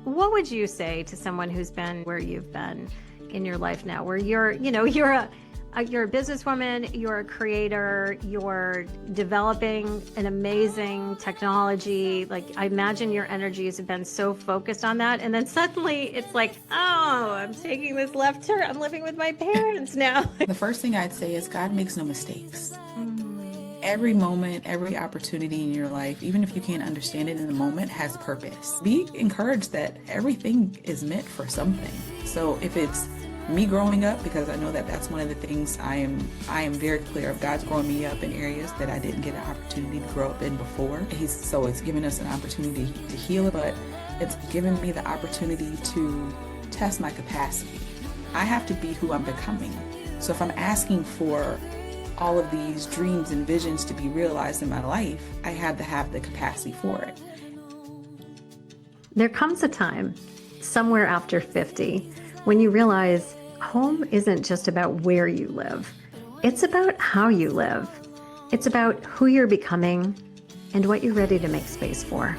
what would you say to someone who's been where you've been in your life now, where you're a businesswoman, you're a creator, you're developing an amazing technology. Like, I imagine your energies have been so focused on that. And then suddenly it's like, oh, I'm taking this left turn. I'm living with my parents now. The first thing I'd say is God makes no mistakes. Every moment, every opportunity in your life, even if you can't understand it in the moment, has purpose. Be encouraged that everything is meant for something. So if it's me growing up, because I know that that's one of the things I am very clear of. God's growing me up in areas that I didn't get an opportunity to grow up in before. So it's given us an opportunity to heal, but it's given me the opportunity to test my capacity. I have to be who I'm becoming. So if I'm asking for all of these dreams and visions to be realized in my life, I have to have the capacity for it. There comes a time somewhere after 50 when you realize home isn't just about where you live. It's about how you live. It's about who you're becoming and what you're ready to make space for.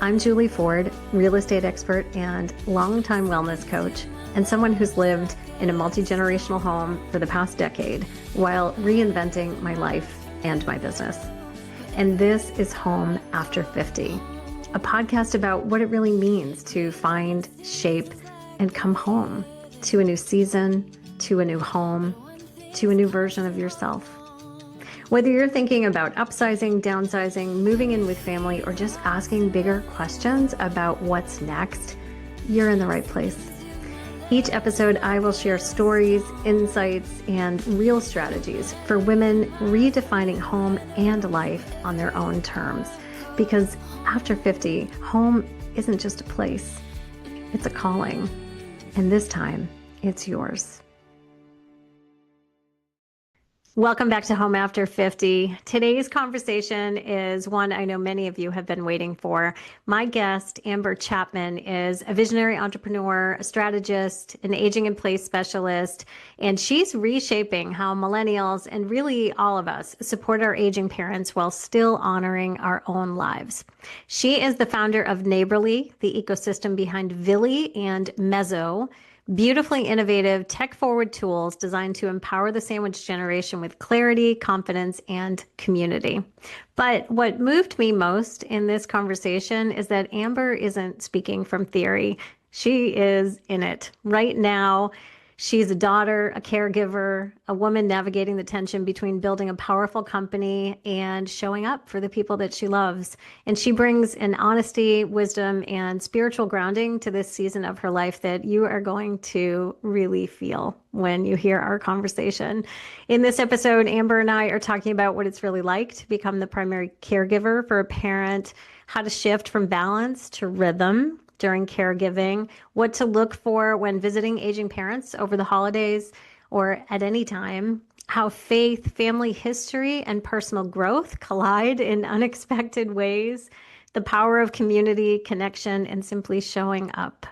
I'm Juli Ford, real estate expert and longtime wellness coach, and someone who's lived in a multi-generational home for the past decade while reinventing my life and my business. And this is Home After 50, a podcast about what it really means to find, shape, and come home to a new season, to a new home, to a new version of yourself. Whether you're thinking about upsizing, downsizing, moving in with family, or just asking bigger questions about what's next, you're in the right place. Each episode, I will share stories, insights, and real strategies for women redefining home and life on their own terms. Because after 50, home isn't just a place, it's a calling. And this time, it's yours. Welcome back to Home After 50. Today's conversation is one I know many of you have been waiting for. My guest, Amber Chapman, is a visionary entrepreneur, a strategist, an aging in place specialist, and she's reshaping how millennials and really all of us support our aging parents while still honoring our own lives. She is the founder of Nayberly, the ecosystem behind Villi and Mezzo, beautifully innovative, tech-forward tools designed to empower the sandwich generation with clarity, confidence, and community. But what moved me most in this conversation is that Amber isn't speaking from theory. She is in it right now. She's a daughter, a caregiver, a woman navigating the tension between building a powerful company and showing up for the people that she loves. And she brings an honesty, wisdom, and spiritual grounding to this season of her life that you are going to really feel when you hear our conversation. In this episode, Amber and I are talking about what it's really like to become the primary caregiver for a parent, how to shift from balance to rhythm during caregiving, what to look for when visiting aging parents over the holidays or at any time, how faith, family history, and personal growth collide in unexpected ways, the power of community, connection, and simply showing up.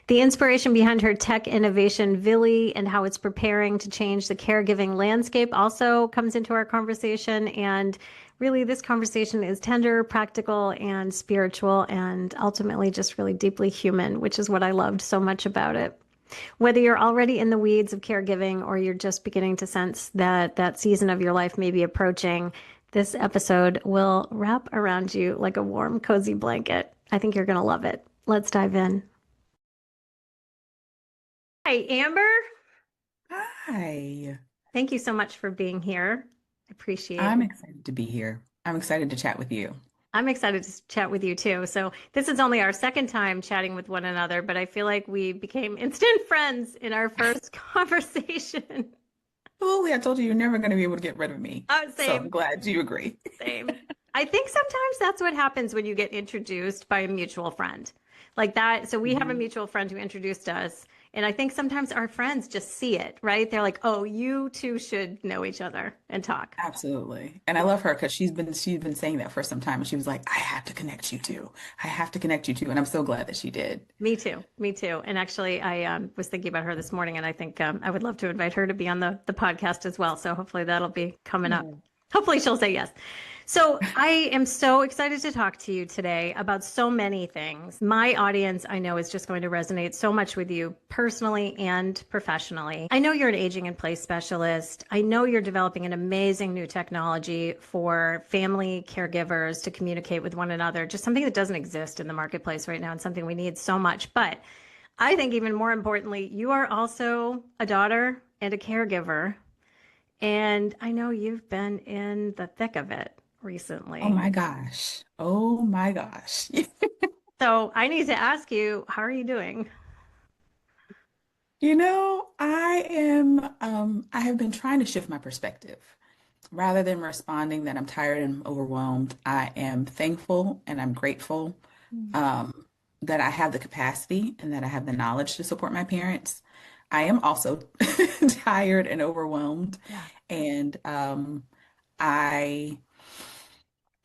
The inspiration behind her tech innovation, Villi, and how it's preparing to change the caregiving landscape also comes into our conversation. And really, this conversation is tender, practical, and spiritual, and ultimately just really deeply human, which is what I loved so much about it. Whether you're already in the weeds of caregiving or you're just beginning to sense that that season of your life may be approaching, this episode will wrap around you like a warm, cozy blanket. I think you're going to love it. Let's dive in. Hi, Amber. Hi. Thank you so much for being here. I appreciate I'm it. excited to be here. I'm excited to chat with you. I'm excited to chat with you too. So this is only our second time chatting with one another, but I feel like we became instant friends in our first conversation. Oh, I told you you're never going to be able to get rid of me. So I'm Same, glad you agree. same. I think sometimes that's what happens when you get introduced by a mutual friend like that. So we have a mutual friend who introduced us. And I think sometimes our friends just see it, right? They're like, oh, you two should know each other and talk. Absolutely. And I love her because she's been saying that for some time. And she was like, I have to connect you two. I have to connect you two. And I'm so glad that she did. Me too. Me too. And actually, I was thinking about her this morning, and I think I would love to invite her to be on the podcast as well. So hopefully that'll be coming up. Hopefully she'll say yes. So I am so excited to talk to you today about so many things. My audience, I know, is just going to resonate so much with you personally and professionally. I know you're an aging in place specialist. I know you're developing an amazing new technology for family caregivers to communicate with one another, just something that doesn't exist in the marketplace right now and something we need so much. But I think even more importantly, you are also a daughter and a caregiver. And I know you've been in the thick of it Oh recently. my gosh. Oh my gosh. So I need to ask you, how are you doing? I have been trying to shift my perspective. Rather than responding that I'm tired and overwhelmed, I am thankful and I'm grateful that I have the capacity and that I have the knowledge to support my parents. I am also tired and overwhelmed, Yeah. and I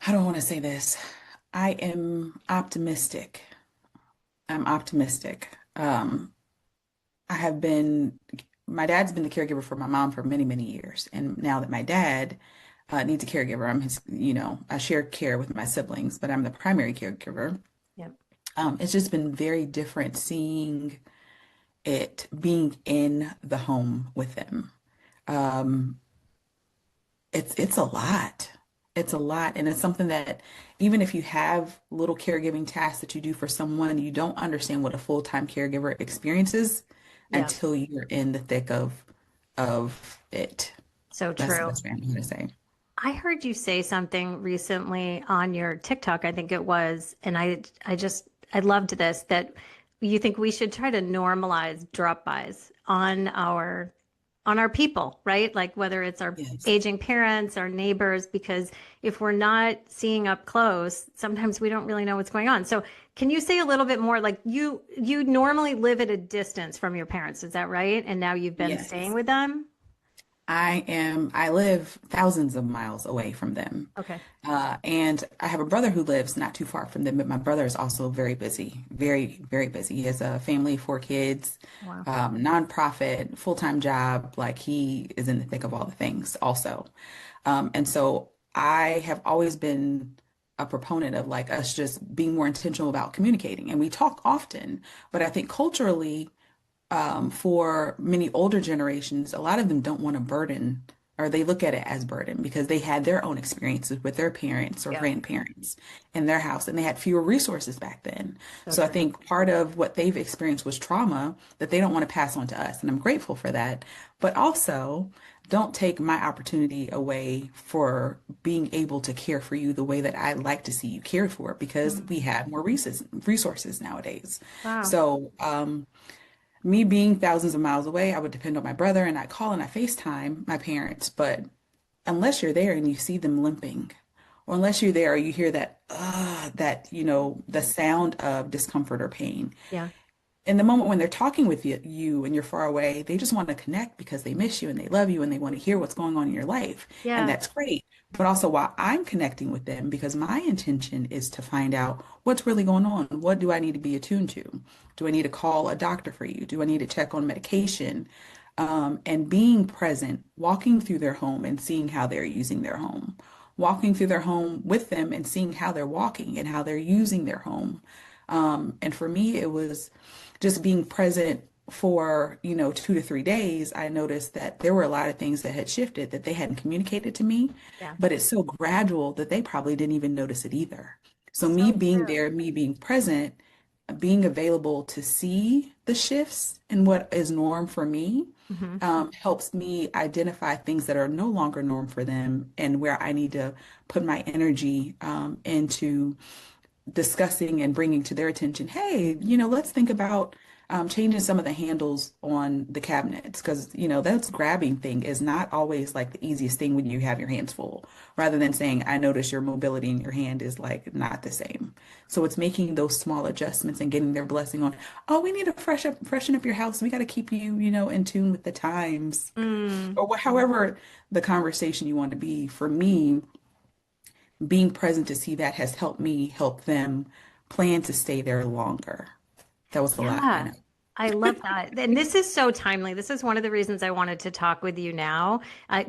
I don't want to say this. I am optimistic. I'm optimistic. I have been, my dad's been the caregiver for my mom for many, many years. And now that my dad needs a caregiver, I'm his, I share care with my siblings, but I'm the primary caregiver. Yep. It's just been very different seeing it being in the home with them. Um, it's a lot. It's a lot. And it's something that even if you have little caregiving tasks that you do for someone, you don't understand what a full-time caregiver experiences Yeah. until you're in the thick of it. So That's the true. best way I'm gonna say. I heard you say something recently on your TikTok, I think it was, and I loved this, that you think we should try to normalize drop-bys on our people, right? Like whether it's our Yes. aging parents, our neighbors, because if we're not seeing up close, sometimes we don't really know what's going on. So can you say a little bit more, like you normally live at a distance from your parents, is that right? And now you've been staying Yes. with them? I live thousands of miles away from them. Okay. And I have a brother who lives not too far from them, but my brother is also very busy, very, very busy. He has a family, four kids, Wow. nonprofit, full-time job. Like he is in the thick of all the things also. And so I have always been a proponent of like us just being more intentional about communicating. And we talk often, but I think culturally, for many older generations, a lot of them don't want to burden or they look at it as burden because they had their own experiences with their parents or Yeah. grandparents in their house and they had fewer resources back then. So So I true. think part of what they've experienced was trauma that they don't want to pass on to us. And I'm grateful for that. But also, don't take my opportunity away for being able to care for you the way that I like to see you cared for because we Mm. have more resources nowadays. Wow. So, me being thousands of miles away, I would depend on my brother and I call and I FaceTime my parents. But unless you're there and you see them limping, or unless you're there or you hear the sound of discomfort or pain, Yeah. in the moment when they're talking with you and you're far away, they just want to connect because they miss you and they love you and they want to hear what's going on in your life. And Yeah. that's great. But also while I'm connecting with them, because my intention is to find out what's really going on. What do I need to be attuned to? Do I need to call a doctor for you? Do I need to check on medication? And being present, walking through their home and seeing how they're using their home, walking through their home with them and seeing how they're walking and how they're using their home. And for me, it was just being present for, 2 to 3 days. I noticed that there were a lot of things that had shifted that they hadn't communicated to me, Yeah. but it's so gradual that they probably didn't even notice it either. So me So being true. there, me being present, being available to see the shifts and what is norm for me, Hmm. helps me identify things that are no longer norm for them and where I need to put my energy into discussing and bringing to their attention, hey, let's think about changing some of the handles on the cabinets because, that's grabbing thing is not always like the easiest thing when you have your hands full, rather than saying, I notice your mobility in your hand is like not the same. So it's making those small adjustments and getting their blessing on, oh, we need to freshen up your house. We got to keep you, in tune with the times Mm. or however the conversation you want to be. For me, being present to see that has helped me help them plan to stay there longer. That was a lot, I Yeah. know. I love that. And this is so timely. This is one of the reasons I wanted to talk with you now,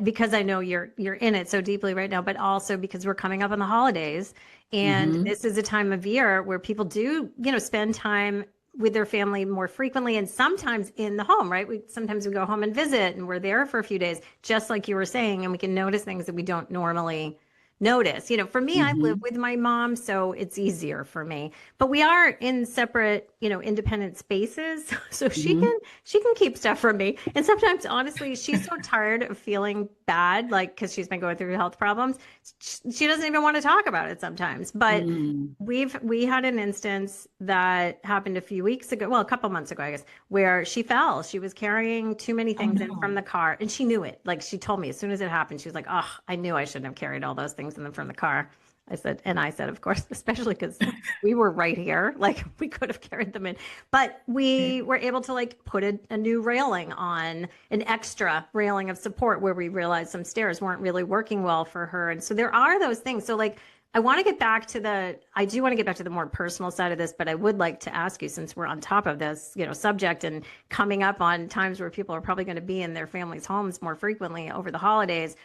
because I know you're in it so deeply right now, but also because we're coming up on the holidays. And Hmm. this is a time of year where people do, spend time with their family more frequently and sometimes in the home, right? Sometimes we go home and visit and we're there for a few days, just like you were saying, and we can notice things that we don't normally notice. For me, I live Hmm. with my mom, so it's easier for me. But we are in separate, independent spaces, so she Hmm. can she can keep stuff from me. And sometimes, honestly, she's so tired of feeling bad, like because she's been going through health problems, she doesn't even want to talk about it sometimes. But Mm. we had an instance that happened a few weeks ago, well, a couple months ago, I guess, where she fell. She was carrying too many Oh things in from no. the car, and she knew it. Like she told me as soon as it happened, she was like, "Oh, I knew I shouldn't have carried all those things in them from the car." I said, of course, especially because we were right here, like we could have carried them in, but we were able to like put a new railing on, an extra railing of support where we realized some stairs weren't really working well for her, and so there are those things. So like I do want to get back to the more personal side of this, but I would like to ask you, since we're on top of this, subject and coming up on times where people are probably going to be in their families' homes more frequently over the holidays,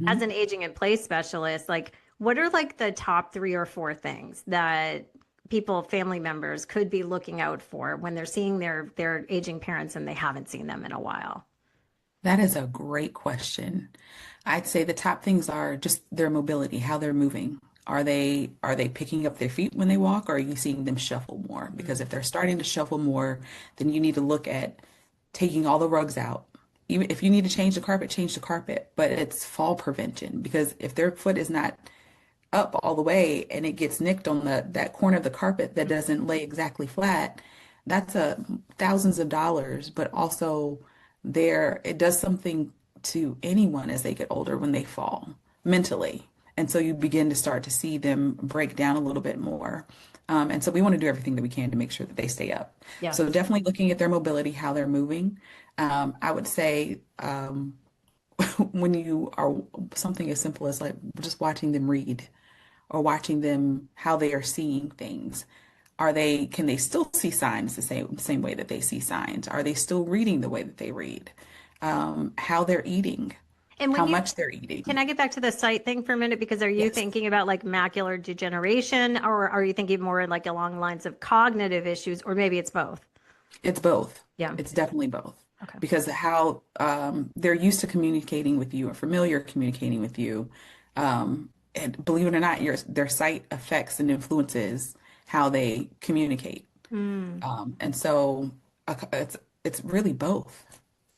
as Hmm. an aging in place specialist, like what are like the top three or four things that family members could be looking out for when they're seeing their aging parents and they haven't seen them in a while? That is a great question. I'd say the top things are just their mobility, how they're moving. Are they picking up their feet when they walk, or are you seeing them shuffle more? Because if they're starting to shuffle more, then you need to look at taking all the rugs out. Even if you need to change the carpet, change the carpet. But it's fall prevention, because if their foot is not up all the way and it gets nicked on that corner of the carpet that doesn't lay exactly flat, that's a thousands of dollars, but also there it does something to anyone as they get older when they fall mentally. And so you begin to start to see them break down a little bit more. And so we want to do everything that we can to make sure that they stay up. Yeah. So definitely looking at their mobility, how they're moving. I would say when you are something as simple as like just watching them read or watching them how they are seeing things. Can they still see signs the same way that they see signs? Are they still reading the way that they read? How they're eating, And how when you much they're can eating. I get back to the sight thing for a minute? Because are you Yes, thinking about like macular degeneration, or are you thinking more like along the lines of cognitive issues, or maybe it's both? it's both. Yeah. It's definitely both. Okay. Because how they're used to communicating with you or familiar communicating with you. And believe it or not, their sight affects and influences how they communicate. Mm, And so it's really both.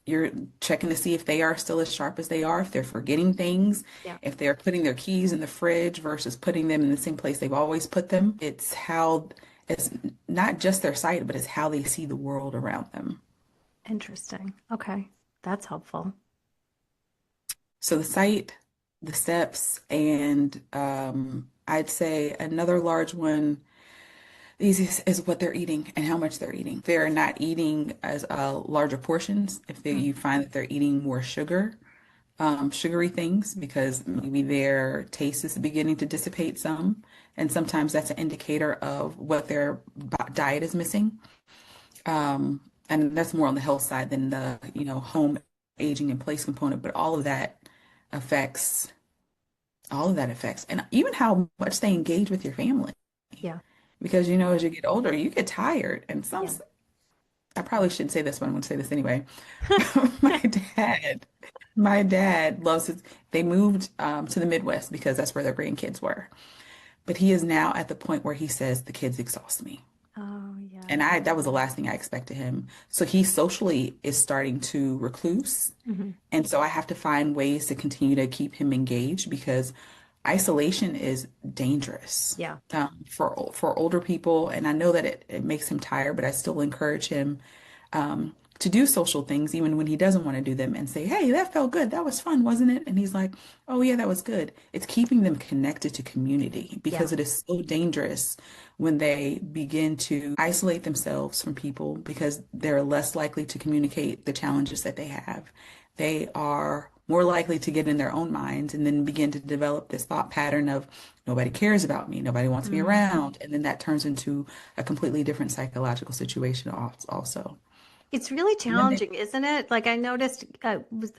You're checking to see if they are still as sharp as they are, if they're forgetting things, yeah. if they're putting their keys in the fridge versus putting them in the same place they've always put them. It's not just their sight, but it's how they see the world around them. Interesting. Okay. That's helpful. So the sight, the steps, and I'd say another large one. These is what they're eating and how much they're eating. They're not eating as larger portions. Mm, You find that they're eating more sugary things because maybe their taste is beginning to dissipate some, and sometimes that's an indicator of what their diet is missing. And that's more on the health side than the home aging in place component. But affects all of that affects, and even how much they engage with your family. yeah. Because as you get older, you get tired. And Yeah. I probably shouldn't say this, but I'm going to say this anyway. My dad, my dad loves his, they moved to the Midwest because that's where their grandkids were. But he is now at the point where he says, the kids exhaust me. Oh, And yeah. that was the last thing I expected him. So he socially is starting to recluse. Hmm. And so I have to find ways to continue to keep him engaged because isolation is dangerous Yeah. for older people. And I know that it makes him tired, but I still encourage him to do social things even when he doesn't want to do them and say, hey, that felt good. That was fun, wasn't it? And he's like, oh, yeah, that was good. It's keeping them connected to community Yeah. because it is so dangerous when they begin to isolate themselves from people because they're less likely to communicate the challenges that they have. They are more likely to get in their own minds and then begin to develop this thought pattern of nobody cares about me, nobody wants me Mm. around. And then that turns into a completely different psychological situation also. It's really When they, challenging, isn't it? Like I noticed,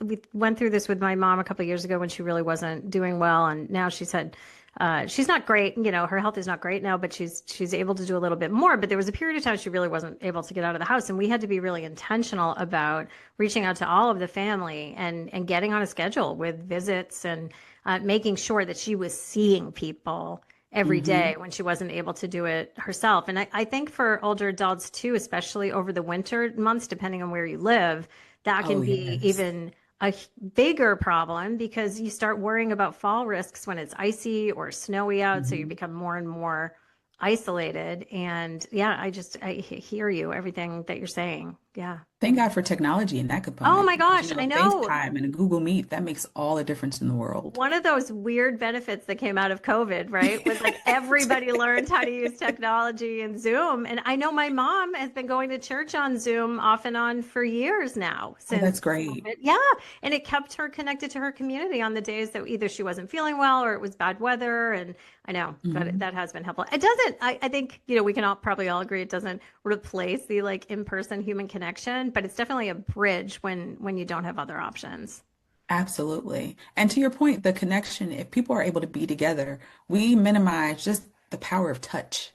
we went through this with my mom a couple of years ago when she really wasn't doing well, and now she's not great. You know, her health is not great now, but she's able to do a little bit more. But there was a period of time she really wasn't able to get out of the house, and we had to be really intentional about reaching out to all of the family and getting on a schedule with visits and making sure that she was seeing people every hmm day when she wasn't able to do it herself. And I think for older adults too, especially over the winter months, depending on where you live, that Oh, can be yes. even a bigger problem because you start worrying about fall risks when it's icy or snowy out. So you hmm become more and more isolated. And yeah, I hear you, everything that you're saying. Yeah. Thank God for technology in that Oh component. my Because, gosh, I know. FaceTime and a Google Meet, that makes all the difference in the world. One of those weird benefits that came out of COVID, right, was like everybody learned how to use technology and Zoom. And I know my mom has been going to church on Zoom off and on for years now Oh, since that's great. COVID. Yeah. And it kept her connected to her community on the days that either she wasn't feeling well or it was bad weather. And I know that hmm that has been helpful. It doesn't, I think, you know, we can all probably all agree it doesn't replace the like in-person human connection, but it's definitely a bridge when you don't have other options. Absolutely. And to your point, the connection, if people are able to be together, we minimize just the power of touch,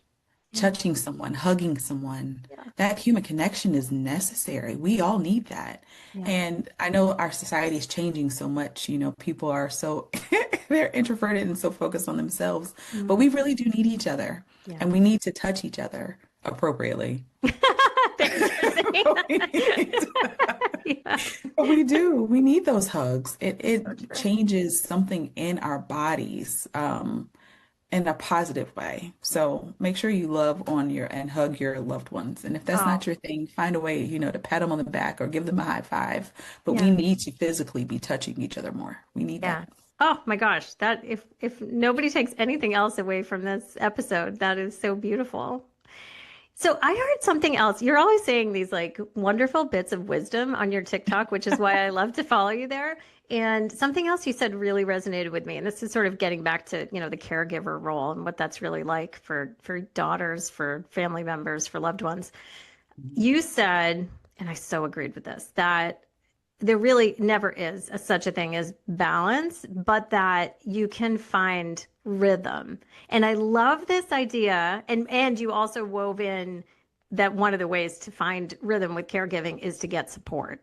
Yeah. touching someone, hugging someone. Yeah. That human connection is necessary. We all need that. Yeah. And I know our society is changing so much. People are so, they're introverted and so focused on themselves, but Mm. we really do need each other Yeah. and we need to touch each other appropriately. Thanks for saying that. Yeah, But we do. We need those hugs. It so it true. changes something in our bodies in a positive way. So make sure you love on your and hug your loved ones. And if that's Oh, not your thing, find a way, to pat them on the back or give them a high five. But we yeah, need to physically be touching each other more. We need yeah. that. Oh my gosh, that if nobody takes anything else away from this episode, that is so beautiful. So I heard something else. You're always saying these like wonderful bits of wisdom on your TikTok, which is why I love to follow you there. And something else you said really resonated with me. And this is sort of getting back to, you know, the caregiver role and what that's really like for daughters, for family members, for loved ones. You said, and I so agreed with this, that there really never is such a thing as balance, but that you can find rhythm. And I love this idea. And you also wove in that one of the ways to find rhythm with caregiving is to get support.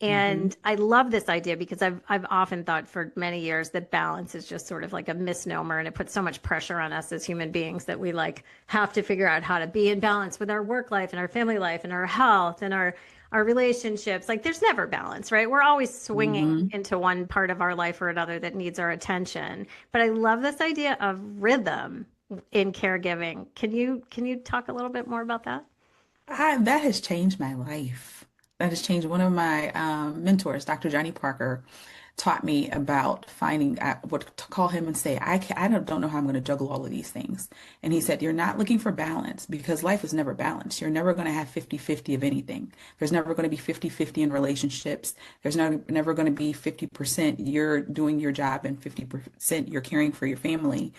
hmm And I love this idea because I've often thought for many years that balance is just sort of like a misnomer and it puts so much pressure on us as human beings that we like have to figure out how to be in balance with our work life and our family life and our health and our relationships. Like there's never balance, right? We're always swinging hmm into one part of our life or another that needs our attention. But I love this idea of rhythm in caregiving. Can you talk a little bit more about that? That has changed my life. That has changed. One of my mentors, Dr. Johnny Parker, taught me about finding. I would call him and say, I don't know how I'm going to juggle all of these things. And he said, you're not looking for balance because life is never balanced. You're never going to have 50-50 of anything. There's never going to be 50-50 in relationships. There's never going to be 50% you're doing your job and 50% you're caring for your family.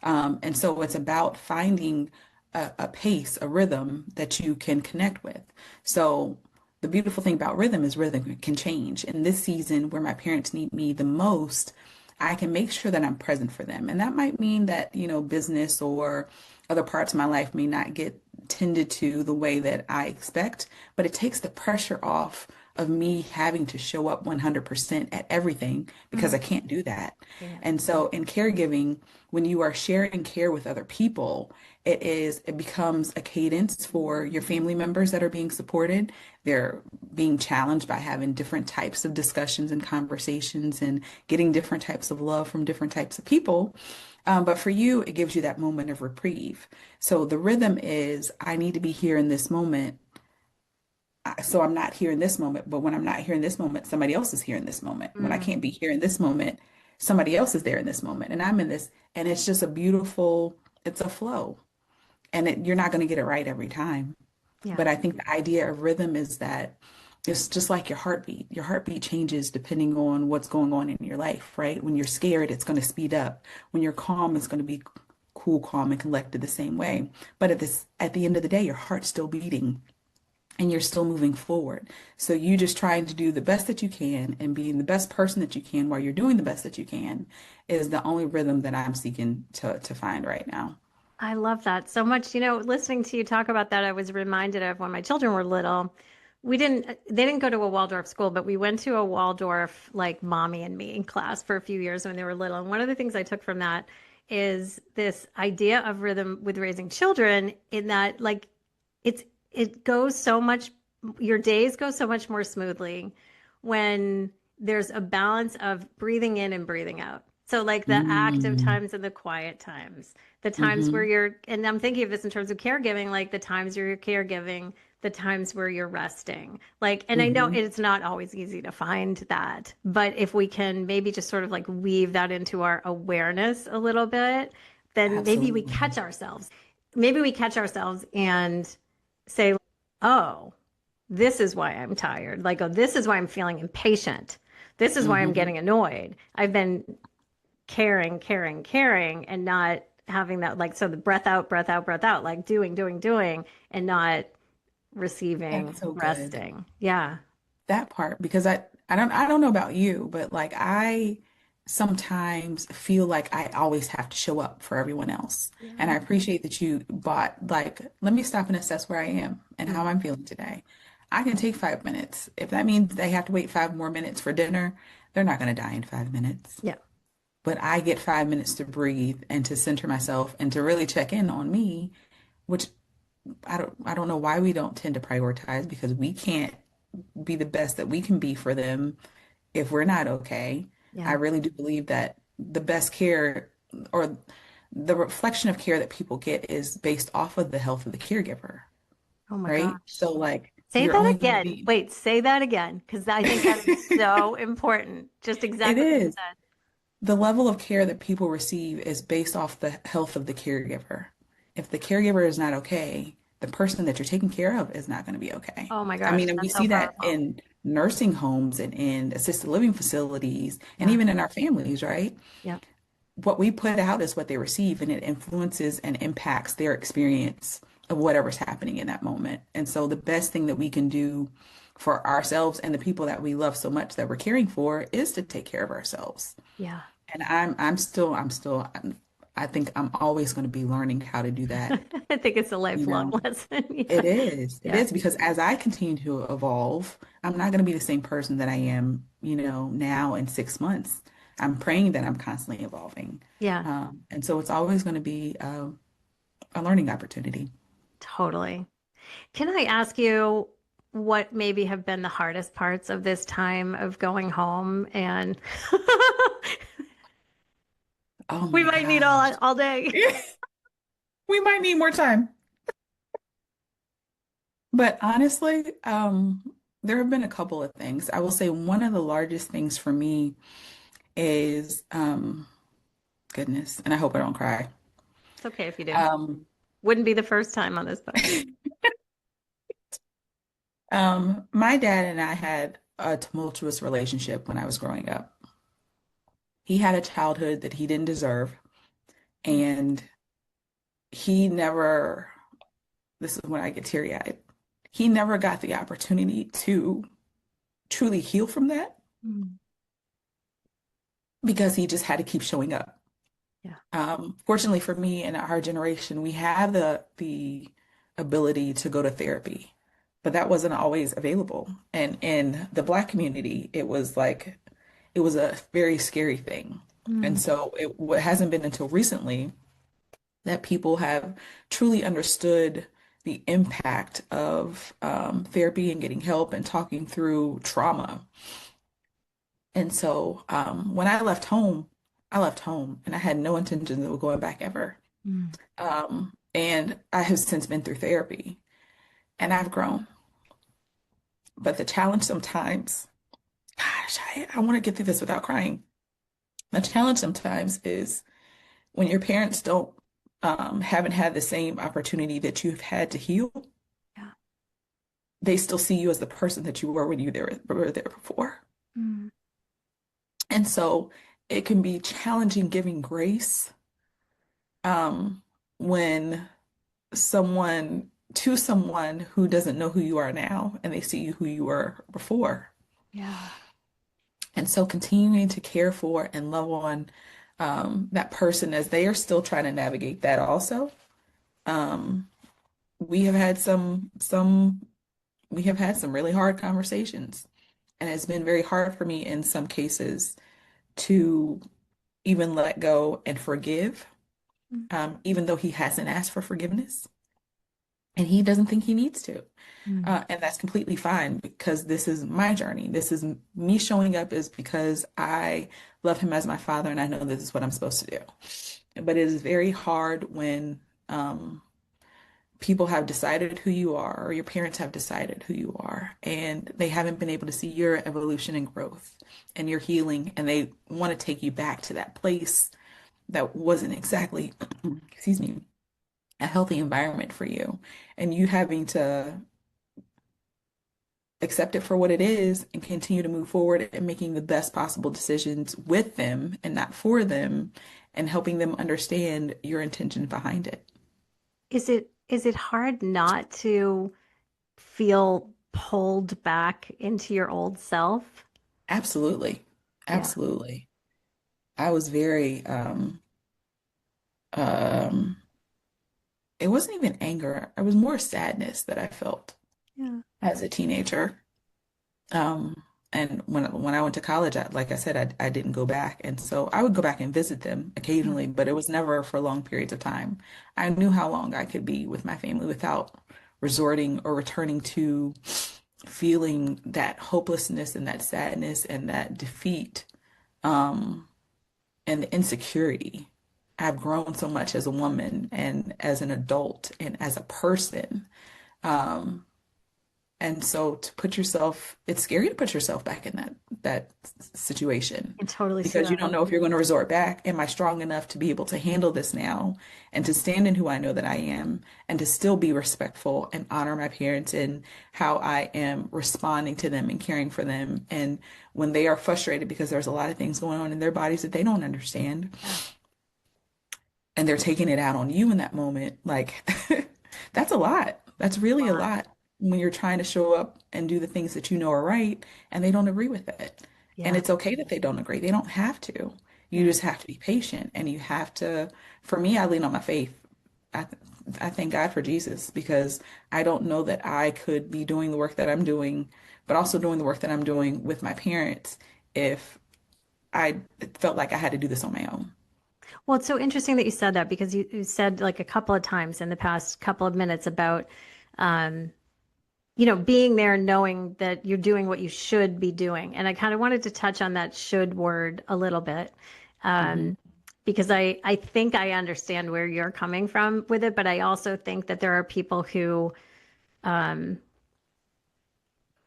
And so it's about finding a pace, a rhythm that you can connect with. So the beautiful thing about rhythm is rhythm can change. In this season where my parents need me the most, I can make sure that I'm present for them. And that might mean that, business or other parts of my life may not get tended to the way that I expect, but it takes the pressure off of me having to show up 100% at everything because Mm, I can't do that. yeah. And so in caregiving, when you are sharing care with other people, it becomes a cadence for your family members that are being supported. They're being challenged by having different types of discussions and conversations and getting different types of love from different types of people. But for you, it gives you that moment of reprieve. So the rhythm is I need to be here in this moment. So I'm not here in this moment, but when I'm not here in this moment, somebody else is here in this moment. When I Mm. can't be here in this moment, somebody else is there in this moment, and I'm in this, and it's just it's a flow, and you're not going to get it right every time. Yeah. But I think the idea of rhythm is that it's just like your heartbeat. Your heartbeat changes depending on what's going on in your life, right? When you're scared, it's going to speed up. When you're calm, it's going to be cool, calm, and collected the same way. But at the end of the day, your heart's still beating. and you're still moving forward. So you just trying to do the best that you can and being the best person that you can while you're doing the best that you can is the only rhythm that I'm seeking to find right now. I love that so much. Listening to you talk about that, I was reminded of when my children were little. They didn't go to a Waldorf school, but we went to a Waldorf like mommy and me class for a few years when they were little. And one of the things I took from that is this idea of rhythm with raising children in that like it's it goes so much your days go so much more smoothly when there's a balance of breathing in and breathing out. So like the active Mm, times and the quiet times, the times where hmm. you're, and I'm thinking of this in terms of caregiving, like the times you're caregiving, the times where you're resting. Like, and I know Hmm. it's not always easy to find that, but if we can maybe just sort of like weave that into our awareness a little bit, then maybe we Absolutely. catch ourselves. Maybe we catch ourselves and say, oh, this is why I'm tired. Like, oh, this is why I'm feeling impatient. This is why I'm Hmm. getting annoyed. I've been caring, and not having that, like, so the breath out, breath out, breath out, like doing, and not receiving, That's so good. resting. Yeah. That part, because I don't know about you, but like I sometimes feel like I always have to show up for everyone else. And I Yeah. appreciate that you bought like, let me stop and assess where I am and how I'm Mhm. feeling today. I can take 5 minutes. If that means they have to wait 5 more minutes for dinner, they're not going to die in 5 minutes. Yeah. But I get 5 minutes to breathe and to center myself and to really check in on me, which I don't know why we don't tend to prioritize because we can't be the best that we can be for them if we're not okay. I Yeah. really do believe that the best care or the reflection of care that people get is based off of the health of the caregiver, Oh my right? gosh. So like Say you're that only going to again. be, Wait, say that again, because I think that is so important. Just it exactly what you is. said. The level of care that people receive is based off the health of the caregiver. If the caregiver is not okay, the person that you're taking care of is not going to be okay. Oh my I mean, gosh, and we that's so see that powerful. in nursing homes and in assisted living facilities and Yeah. even in our families, right? Yeah. What we put out is what they receive, and it influences and impacts their experience of whatever's happening in that moment. And so the best thing that we can do for ourselves and the people that we love so much that we're caring for is to take care of ourselves. Yeah. And I think I'm always going to be learning how to do that, I think it's a you lifelong know. lesson. Yeah. It Yeah. is because as I continue to evolve, I'm not going to be the same person that I am, now in 6 months. I'm praying that I'm constantly evolving. Yeah. And so it's always going to be a learning opportunity. Totally. Can I ask you what maybe have been the hardest parts of this time of going home? And Oh we my might need gosh. all day. We might need more time. But honestly, there have been a couple of things. I will say one of the largest things for me is goodness, and I hope I don't cry. It's okay if you do. Um, Wouldn't be the first time on this podcast. my dad and I had a tumultuous relationship when I was growing up. He had a childhood that he didn't deserve, and he never, this is when I get teary-eyed, he never got the opportunity to truly heal from that Mm. because he just had to keep showing up. Yeah. Fortunately for me and our generation, we have the ability to go to therapy, but that wasn't always available. And in the Black community, it was a very scary thing. And Mm. so it hasn't been until recently that people have truly understood the impact of therapy and getting help and talking through trauma. And so when I left home and I had no intentions of going back ever. Mm. And I have since been through therapy and I've grown. But the challenge sometimes, gosh, I want to get through this without crying. The challenge sometimes is when your parents haven't had the same opportunity that you've had to heal, Yeah. they still see you as the person that you were when were there before. Mm. And so it can be challenging giving grace when someone to someone who doesn't know who you are now and they see you who you were before. Yeah. And so continuing to care for and love on that person as they are still trying to navigate that also. Um, we have had some really hard conversations, and it's been very hard for me in some cases to even let go and forgive, even though he hasn't asked for forgiveness and he doesn't think he needs to. Mm. And that's completely fine because this is my journey. This is me showing up is because I love him as my father and I know this is what I'm supposed to do. But it is very hard when people have decided who you are or your parents have decided who you are and they haven't been able to see your evolution and growth and your healing and they want to take you back to that place that wasn't exactly, excuse me, a healthy environment for you and you having to accept it for what it is and continue to move forward and making the best possible decisions with them and not for them and helping them understand your intention behind it. Is it hard not to feel pulled back into your old self? Absolutely. Yeah. Absolutely. I was very um it wasn't even anger. It was more sadness that I felt Yeah. as a teenager. Um, and when I went to college, like I said, I didn't go back, and so I would go back and visit them occasionally, but it was never for long periods of time. I knew how long I could be with my family without resorting or returning to feeling that hopelessness and that sadness and that defeat, um, and the insecurity. I've grown so much as a woman and as an adult and as a person. Um, and so to put yourself, it's scary to put yourself back in that situation I can totally see because you that. don't know if you're going to resort back. Am I strong enough to be able to handle this now and to stand in who I know that I am and to still be respectful and honor my parents and how I am responding to them and caring for them. And when they are frustrated because there's a lot of things going on in their bodies that they don't understand Yeah. and they're taking it out on you in that moment, like that's a lot. That's really a Lot. lot when you're trying to show up and do the things that you know are right and they don't agree with it. And Yeah. it's okay that they don't agree. They don't have to. You Yeah. just have to be patient and you have to, for me, I lean on my faith. I, I thank God for Jesus because I don't know that I could be doing the work that I'm doing, but also doing the work that I'm doing with my parents if I felt like I had to do this on my own. Well, it's so interesting that you said that because you said like a couple of times in the past couple of minutes about, um, being there, knowing that you're doing what you should be doing. And I kind of wanted to touch on that should word a little bit, Hmm. um, because I think I understand where you're coming from with it, but I also think that there are people who um,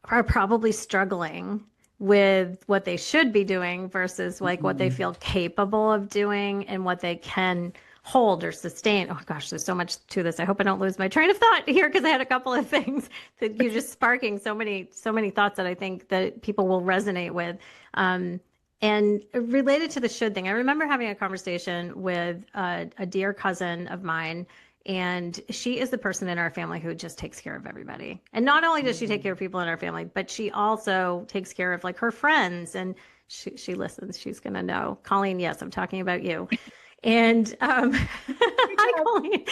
are probably struggling with what they should be doing versus like what they feel capable of doing and what they can hold or sustain. Oh gosh, there's so much to this. I hope I don't lose my train of thought here because I had a couple of things that you're just sparking so many thoughts that I think that people will resonate with. Um, and related to the should thing, I remember having a conversation with a dear cousin of mine, and she is the person in our family who just takes care of everybody. And not only does she take care of people in our family, but she also takes care of like her friends. And she listens. She's gonna know. Colleen, yes, I'm talking about you. And hi, Colleen.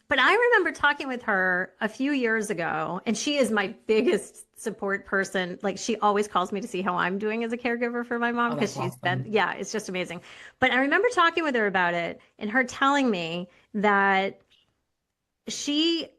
But I remember talking with her a few years ago, and she is my biggest support person. Like she always calls me to see how I'm doing as a caregiver for my mom Oh, because that's she's been, awesome. yeah, it's just amazing. But I remember talking with her about it and her telling me that she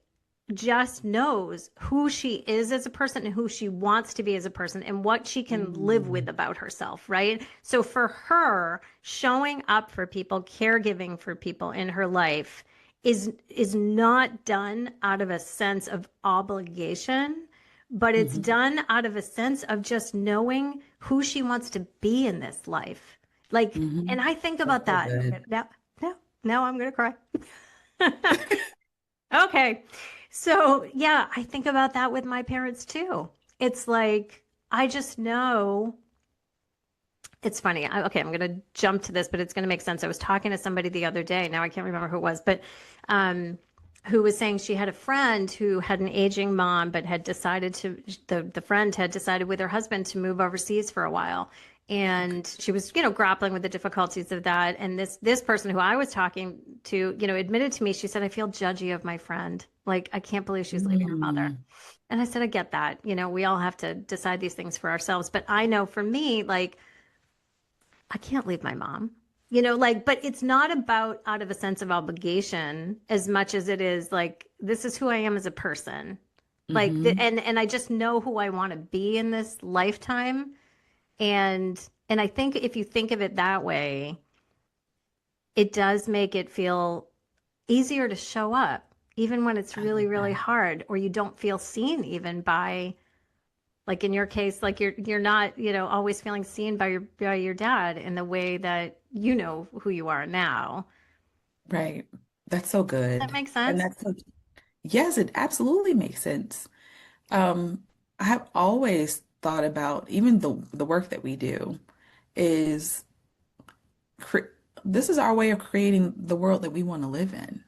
just knows who she is as a person and who she wants to be as a person and what she can live with Mm, about herself, right? So for her, showing up for people, caregiving for people in her life is not done out of a sense of obligation, but it's mhm. done out of a sense of just knowing who she wants to be in this life. Like, Hmm. and I think That's about so that. good. Now I'm gonna cry. Okay. So, yeah, I think about that with my parents too. It's like, I just know it's funny. Okay, I'm going to jump to this, but it's going to make sense. I was talking to somebody the other day. Now I can't remember who it was, but um, who was saying she had a friend who had an aging mom, but had decided to, the friend had decided with her husband to move overseas for a while. Okay. And she was, grappling with the difficulties of that. And this person who I was talking to, admitted to me, she said, I feel judgy of my friend. Like, I can't believe she's leaving her mother. Mm, And I said, I get that. We all have to decide these things for ourselves. But I know for me, like, I can't leave my mom. But it's not about out of a sense of obligation as much as it is like, this is who I am as a person. Like, hmm. and I just know who I want to be in this lifetime. And I think if you think of it that way, it does make it feel easier to show up, even when it's I really, love really that. hard, or you don't feel seen even by, like in your case, like you're not, always feeling seen by your dad in the way that you know who you are now. Right. That's so That good. makes And sense. that's so, yes, it absolutely makes sense. Um, I have always thought about even the work that we do is cre this is our way of creating the world that we want to live in.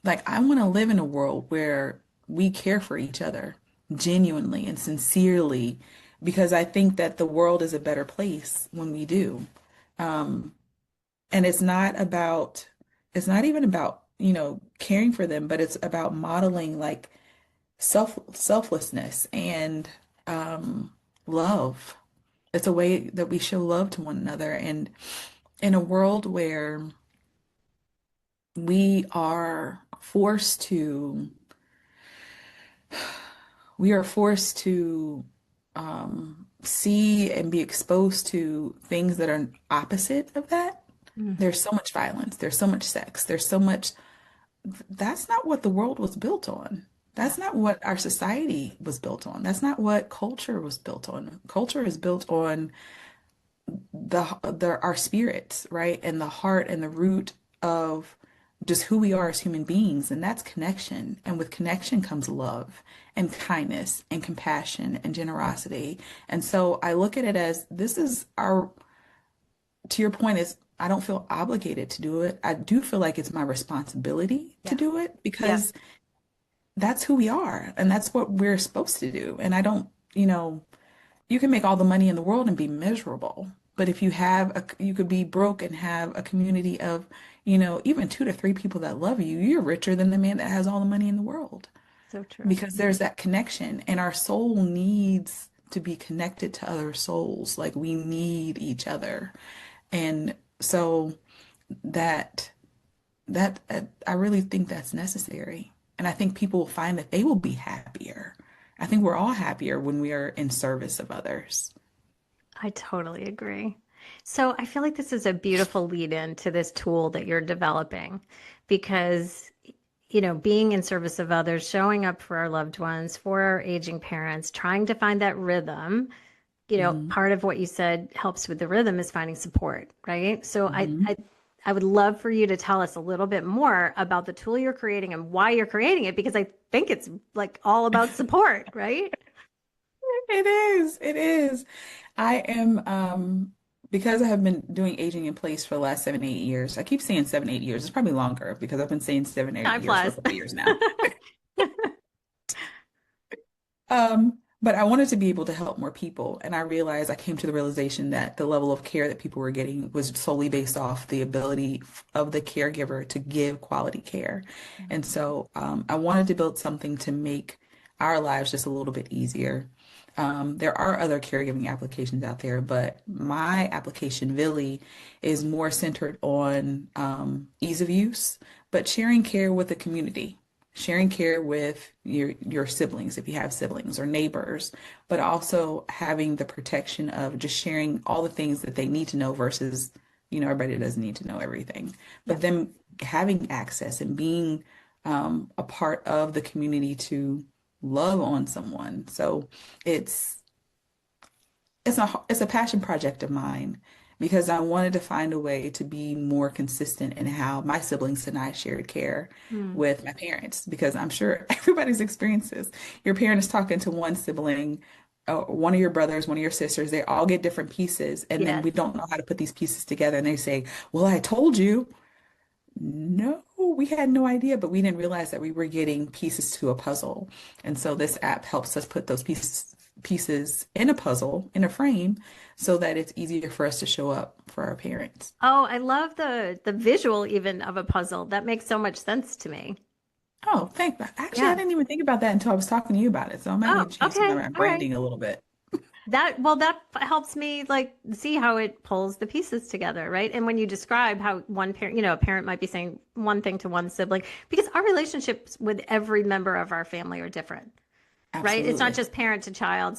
Like, I want to live in a world where we care for each other genuinely and sincerely because I think that the world is a better place when we do. Um, and it's not even about, caring for them, but it's about modeling like selflessness and love. It's a way that we show love to one another. And in a world where we are forced to we are forced to see and be exposed to things that are opposite of that. Mm. There's so much violence, there's so much sex, there's so much. That's not what the world was built on. Yeah. That's not what our society was built on. That's not what culture was built on. Culture is built on our spirits, right? And the heart and the root of just who we are as human beings, and that's connection. And with connection comes love and kindness and compassion and generosity. And so I look at it as this is our, to your point, is I don't feel obligated to do it. I do feel like it's my responsibility to Yeah. do it Yeah. because that's who we are and that's what we're supposed to do. And I don't, you can make all the money in the world and be miserable. But if you could be broke and have a community of, even 2 to 3 people that love you, you're richer than the man that has all the money in the world So true. because there's that connection and our soul needs to be connected to other souls. Like we need each other. And so that, I really think that's necessary. And I think people will find that they will be happier. I think we're all happier when we are in service of others. I totally agree. So I feel like this is a beautiful lead in to this tool that you're developing because, being in service of others, showing up for our loved ones, for our aging parents, trying to find that rhythm, Hmm. part of what you said helps with the rhythm is finding support, right? So I, Hmm. I, I would love for you to tell us a little bit more about the tool you're creating and why you're creating it, because I think it's like all about support, right? It is. It is. I am, because I have been doing aging in place for the last 7, 8 years. I keep saying 7, 8 years. It's probably longer because I've been saying seven, eight Time years for a flies. couple of years now. But I wanted to be able to help more people. And I realized I came to the realization that the level of care that people were getting was solely based off the ability of the caregiver to give quality care. And so I wanted to build something to make our lives just a little bit easier. There are other caregiving applications out there, but my application, Villy, is more centered on ease of use, but sharing care with the community, sharing care with your siblings if you have siblings or neighbors, but also having the protection of just sharing all the things that they need to know versus, everybody doesn't need to know everything, Yeah. but them having access and being a part of the community to love on someone. So it's it's a passion project of mine because I wanted to find a way to be more consistent in how my siblings and I shared care Mm. with my parents because I'm sure everybody's experiences. Your parent is talking to one sibling, one of your brothers, one of your sisters, they all get different pieces and then Yes. we don't know how to put these pieces together and they say, "Well, I told you." No, we had no idea, but we didn't realize that we were getting pieces to a puzzle. And so this app helps us put those pieces in a puzzle, in a frame, so that it's easier for us to show up for our parents. Oh, I love the visual even of a puzzle. That makes so much sense to me. Oh, thank you. Actually, I Yeah. didn't even think about that until I was talking to you about it. So I might Oh, need to change some of okay. my All right. branding a little bit. That helps me like see how it pulls the pieces together, right? And when you describe how one parent, a parent might be saying one thing to one sibling, because our relationships with every member of our family are different, right? It's not Absolutely. just parent to child,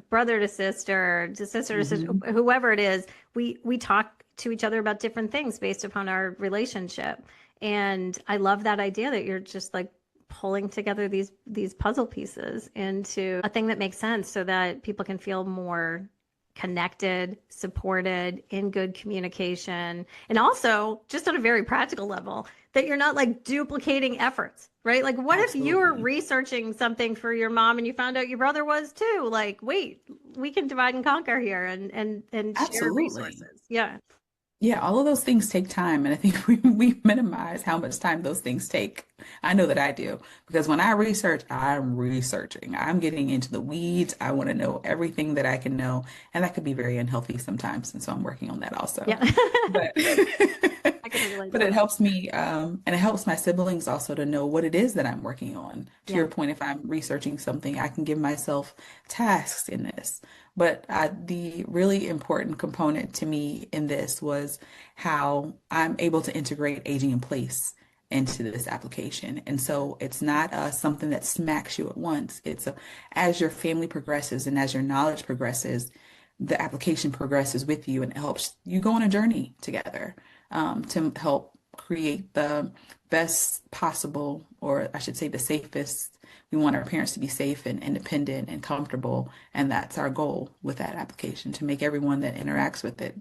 brother to sister to sister, Hmm. whoever it is. We talk to each other about different things based upon our relationship. And I love that idea that you're just like pulling together these puzzle pieces into a thing that makes sense so that people can feel more connected, supported, in good communication, and also just on a very practical level that you're not like duplicating efforts, right? Like, what if you were Absolutely. researching something for your mom and you found out your brother was too? Like, wait, we can divide and conquer here and share Absolutely. resources. Yeah. Yeah, all of those things take time, and I think we minimize how much time those things take. I know that I do because when I research, I'm researching. I'm getting into the weeds. I want to know everything that I can know, and that could be very unhealthy sometimes, and so I'm working on that also. Yeah. But I can relate but to it that. helps me, and it helps my siblings also to know what it is that I'm working on. To Yeah. your point, if I'm researching something, I can give myself tasks in this. But the really important component to me in this was how I'm able to integrate aging in place into this application. And so it's not something that smacks you at once. As your family progresses and as your knowledge progresses, the application progresses with you and it helps you go on a journey together to help create the best possible, or I should say the safest. We want our parents to be safe and independent and comfortable. And that's our goal with that application, to make everyone that interacts with it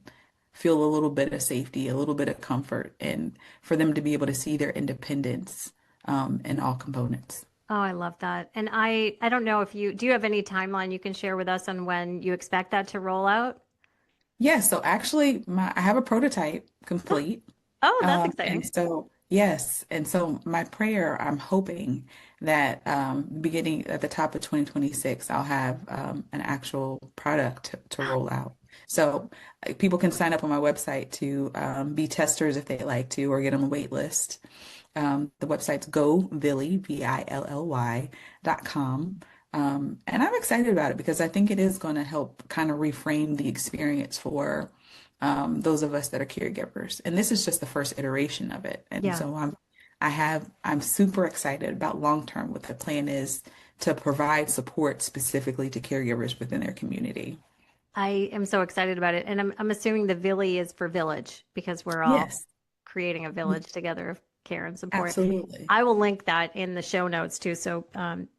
feel a little bit of safety, a little bit of comfort, and for them to be able to see their independence in all components. Oh, I love that. And I don't know if you do you have any timeline you can share with us on when you expect that to roll out? Yeah, so actually I have a prototype complete. Oh, that's And exciting. so, yes. And so, my prayer, I'm hoping that beginning at the top of 2026, I'll have an actual product to roll out. So, people can sign up on my website to be testers if they like to, or get on the wait list. The website's govily, VILLY.com. And I'm excited about it because I think it is going to help kind of reframe the experience for those of us that are caregivers. And this is just the first iteration of it. And Yeah. so I'm super excited about long term what the plan is to provide support specifically to caregivers within their community. I am so excited about it. And I'm assuming the Villy is for village because we're all Yes, creating a village together of care and support. absolutely. I will link that in the show notes too, so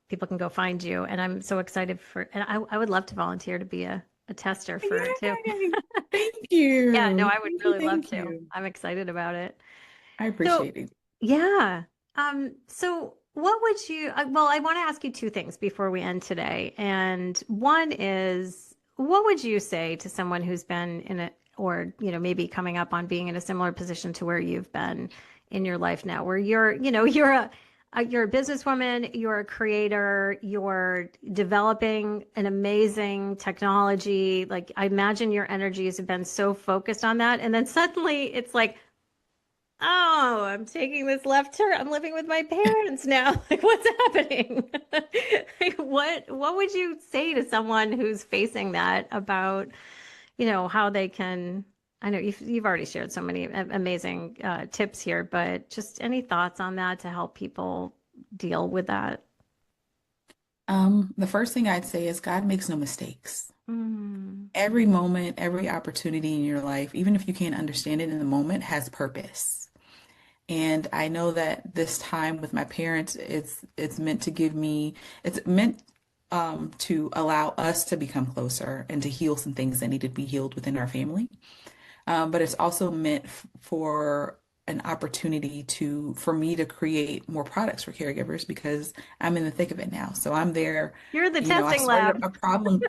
people can go find you. And I'm so excited and I would love to volunteer to be a tester for it too. Yay! Thank Yeah, no, you. I would Thank you. really love Thank to. you. I'm excited about it. I So, appreciate it. yeah. So what would well, I want to ask you two things before we end today. And one is, what would you say to someone who's been in a, or, maybe coming up on being in a similar position to where you've been in your life now, where you're a businesswoman, you're a creator, you're developing an amazing technology. Like I imagine your energies have been so focused on that. And then suddenly it's like, oh, I'm taking this left turn. I'm living with my parents now. Like, what's happening? Like, what would you say to someone who's facing that about, how they can, I know you've already shared so many amazing tips here, but just any thoughts on that to help people deal with that? The first thing I'd say is God makes no mistakes. Mm, Every moment, every opportunity in your life, even if you can't understand it in the moment, has purpose. And I know that this time with my parents, it's meant to give me, it's meant to allow us to become closer and to heal some things that need to be healed within our family. But it's also meant for an opportunity for me to create more products for caregivers because I'm in the thick of it now. So I'm there, you're the I testing started lab. a problem.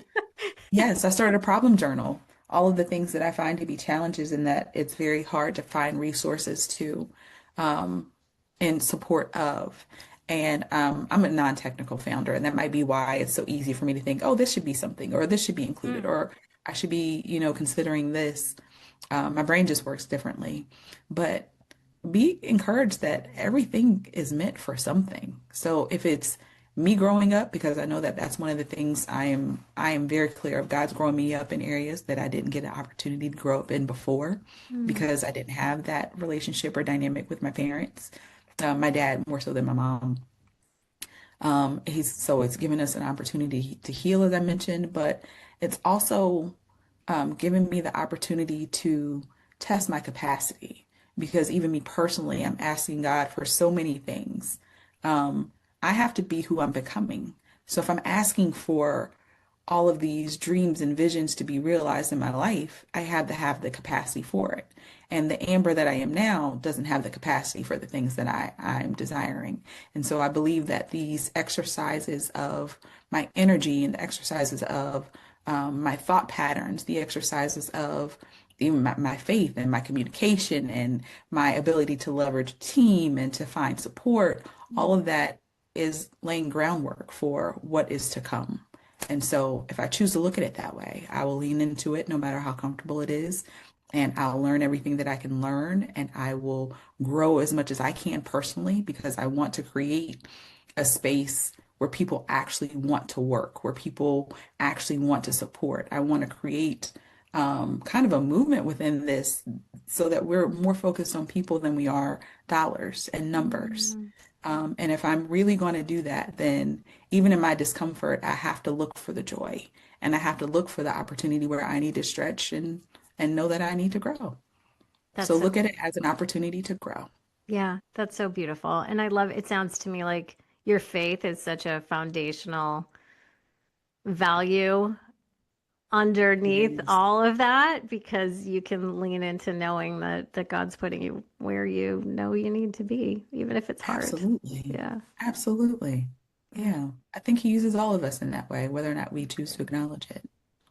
Yes, I started a problem journal. All of the things that I find to be challenges and that it's very hard to find resources to. in support of. And I'm a non-technical founder, and that might be why it's so easy for me to think, oh, this should be something, or this should be included, Mm. or I should be, considering this. My brain just works differently. But be encouraged that everything is meant for something. So if it's me growing up, because I know that that's one of the things I am very clear of. God's growing me up in areas that I didn't get an opportunity to grow up in before Mm. because I didn't have that relationship or dynamic with my parents. My dad more so than my mom. It's given us an opportunity to heal, as I mentioned, but it's also given me the opportunity to test my capacity because even me personally, I'm asking God for so many things. I have to be who I'm becoming. So if I'm asking for all of these dreams and visions to be realized in my life, I have to have the capacity for it. And the Amber that I am now doesn't have the capacity for the things that I'm desiring. And so I believe that these exercises of my energy and the exercises of my thought patterns, the exercises of even my faith and my communication and my ability to leverage team and to find support, all of that is laying groundwork for what is to come. And so if I choose to look at it that way, I will lean into it no matter how comfortable it is. And I'll learn everything that I can learn, and I will grow as much as I can personally because I want to create a space where people actually want to work, where people actually want to support. I want to create kind of a movement within this so that we're more focused on people than we are dollars and numbers. Mm. And if I'm really going to do that, then even in my discomfort, I have to look for the joy and I have to look for the opportunity where I need to stretch and know that I need to grow. That's So so, look at it as an opportunity to grow. yeah, that's so beautiful. And I love it. Sounds to me like your faith is such a foundational value It underneath is. all of that because you can lean into knowing that God's putting you where you know you need to be, even if it's hard. Absolutely. Yeah. Absolutely. Yeah. Yeah. I think he uses all of us in that way, whether or not we choose to acknowledge it.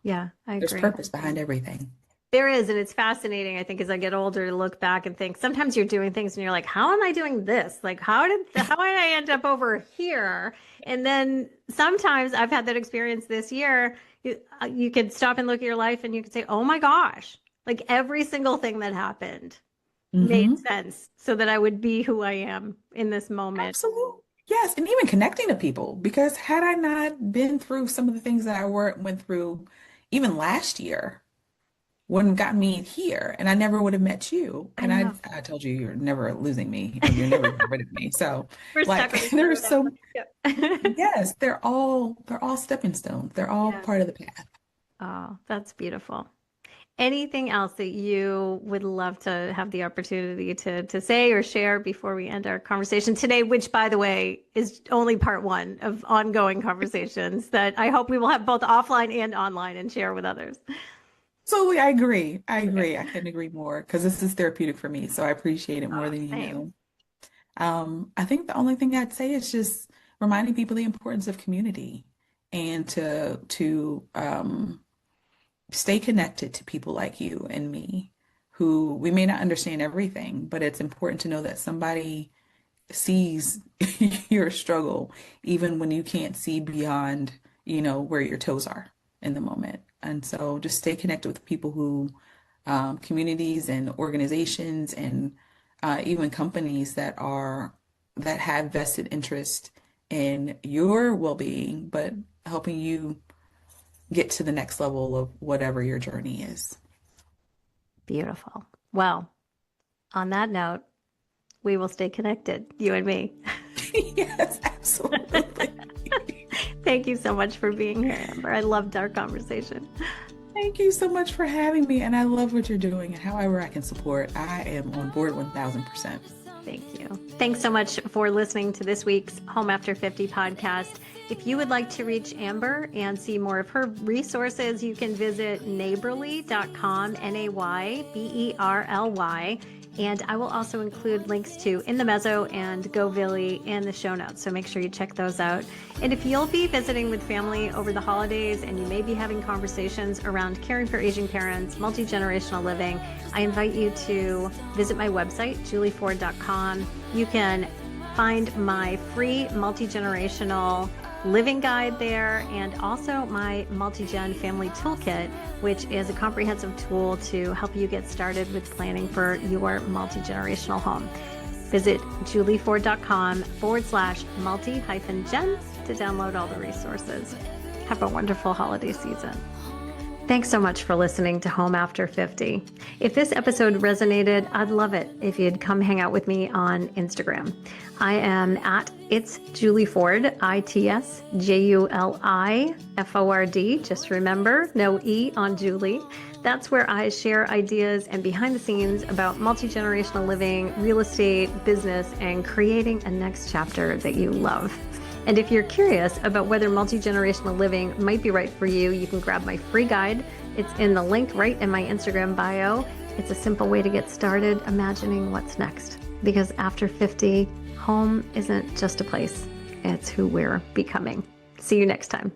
Yeah, I There's agree. purpose behind everything. There is, and it's fascinating, I think, as I get older to look back and think sometimes you're doing things and you're like, how am I doing this? Like, how did I end up over here? And then sometimes I've had that experience this year. You could stop and look at your life and you could say, oh my gosh, like every single thing that happened made Hmm. sense so that I would be who I am in this moment. Absolutely. Yes. And even connecting to people, because had I not been through some of the things that went through even last year, wouldn't have gotten me here and I never would have met you. I And I know. I told you you're never losing me or you're never getting rid of me. So We're stuck with like each other there's now. so Yep. yes, they're all stepping stones. They're all Yes. part of the path. Oh, that's beautiful. Anything else that you would love to have the opportunity to say or share before we end our conversation today, which, by the way, is only part one of ongoing conversations that I hope we will have both offline and online and share with others. Absolutely, I agree. I Okay. agree. I couldn't agree more because this is therapeutic for me. So I appreciate it more Oh, than you same. know. I think the only thing I'd say is just reminding people the importance of community and to stay connected to people like you and me, who we may not understand everything, but it's important to know that somebody sees your struggle even when you can't see beyond, where your toes are in the moment. And so just stay connected with people who, communities and organizations and even companies that have vested interest in your well-being, but helping you get to the next level of whatever your journey is. Beautiful. Well, on that note, we will stay connected, you and me. Yes, absolutely. Thank you so much for being here, Amber. I loved our conversation. Thank you so much for having me. And I love what you're doing. And however I can support, I am on board 1000%. Thank you. Thanks so much for listening to this week's Home After 50 podcast. If you would like to reach Amber and see more of her resources, you can visit nayberly.com, Nayberly. And I will also include links to In the Mezzo and Go Villi in the show notes. So make sure you check those out. And if you'll be visiting with family over the holidays and you may be having conversations around caring for aging parents, multi-generational living, I invite you to visit my website, juliford.com. You can find my free multi-generational living guide there, and also my multi-gen family toolkit, which is a comprehensive tool to help you get started with planning for your multi-generational home. Visit juliford.com/multi-gen to download all the resources. Have a wonderful holiday season. Thanks so much for listening to Home After 50. If this episode resonated, I'd love it if you'd come hang out with me on Instagram. I am at It's Juli Ford, ITSJULIFORD. Just remember, no E on Julie. That's where I share ideas and behind the scenes about multi-generational living, real estate, business, and creating a next chapter that you love. And if you're curious about whether multi-generational living might be right for you, you can grab my free guide. It's in the link right in my Instagram bio. It's a simple way to get started imagining what's next. Because after 50, home isn't just a place, it's who we're becoming. See you next time.